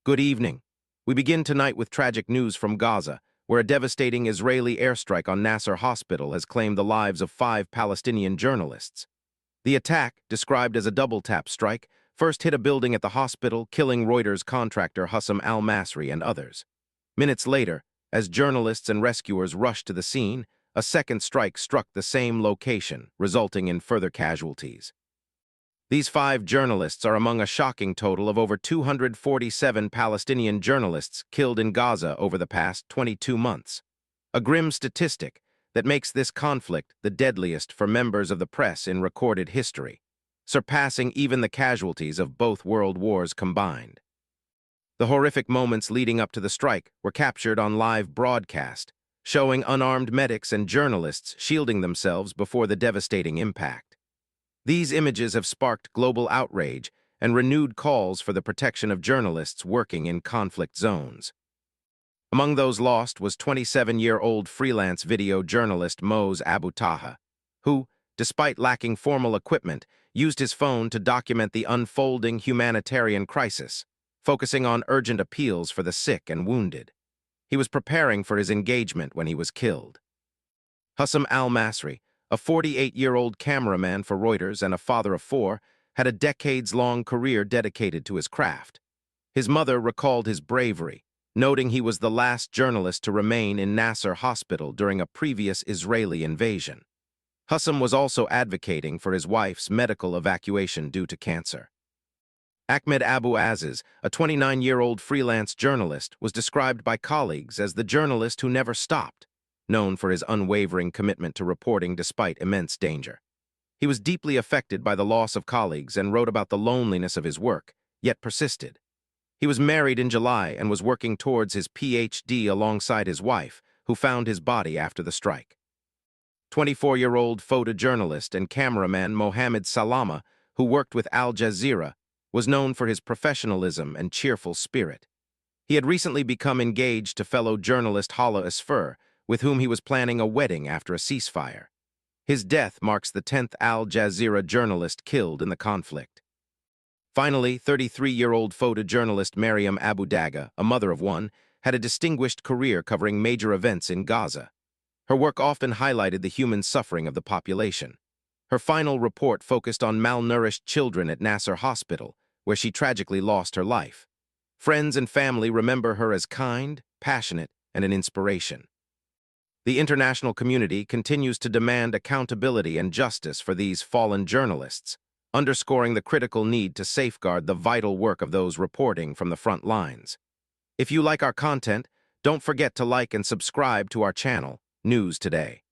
Good evening. We begin tonight with tragic news from Gaza, where a devastating Israeli airstrike on Nasser Hospital has claimed the lives of 5 Palestinian journalists. The attack, described as a double-tap strike, first hit a building at the hospital, killing Reuters contractor Hussam al-Masri and others. Minutes later, as journalists and rescuers rushed to the scene, a second strike struck the same location, resulting in further casualties. These 5 journalists are among a shocking total of over 247 Palestinian journalists killed in Gaza over the past 22 months. A grim statistic that makes this conflict the deadliest for members of the press in recorded history, surpassing even the casualties of both world wars combined. The horrific moments leading up to the strike were captured on live broadcast, showing unarmed medics and journalists shielding themselves before the devastating impact. These images have sparked global outrage and renewed calls for the protection of journalists working in conflict zones. Among those lost was 27-year-old freelance video journalist Mose Abu Taha, who, despite lacking formal equipment, used his phone to document the unfolding humanitarian crisis, focusing on urgent appeals for the sick and wounded. He was preparing for his engagement when he was killed. Hussam al-Masri, a 48-year-old cameraman for Reuters and a father of 4, had a decades-long career dedicated to his craft. His mother recalled his bravery, noting he was the last journalist to remain in Nasser Hospital during a previous Israeli invasion. Hussam was also advocating for his wife's medical evacuation due to cancer. Ahmed Abu Aziz, a 29-year-old freelance journalist, was described by colleagues as the journalist who never stopped, known for his unwavering commitment to reporting despite immense danger. He was deeply affected by the loss of colleagues and wrote about the loneliness of his work, yet persisted. He was married in July and was working towards his PhD alongside his wife, who found his body after the strike. 24-year-old photojournalist and cameraman Mohammed Salama, who worked with Al Jazeera, was known for his professionalism and cheerful spirit. He had recently become engaged to fellow journalist Hala Asfur, with whom he was planning a wedding after a ceasefire. His death marks the 10th Al Jazeera journalist killed in the conflict. Finally, 33-year-old photojournalist Mariam Abu Daga, a mother of 1, had a distinguished career covering major events in Gaza. Her work often highlighted the human suffering of the population. Her final report focused on malnourished children at Nasser Hospital, where she tragically lost her life. Friends and family remember her as kind, passionate, and an inspiration. The international community continues to demand accountability and justice for these fallen journalists, underscoring the critical need to safeguard the vital work of those reporting from the front lines. If you like our content, don't forget to like and subscribe to our channel, News Today.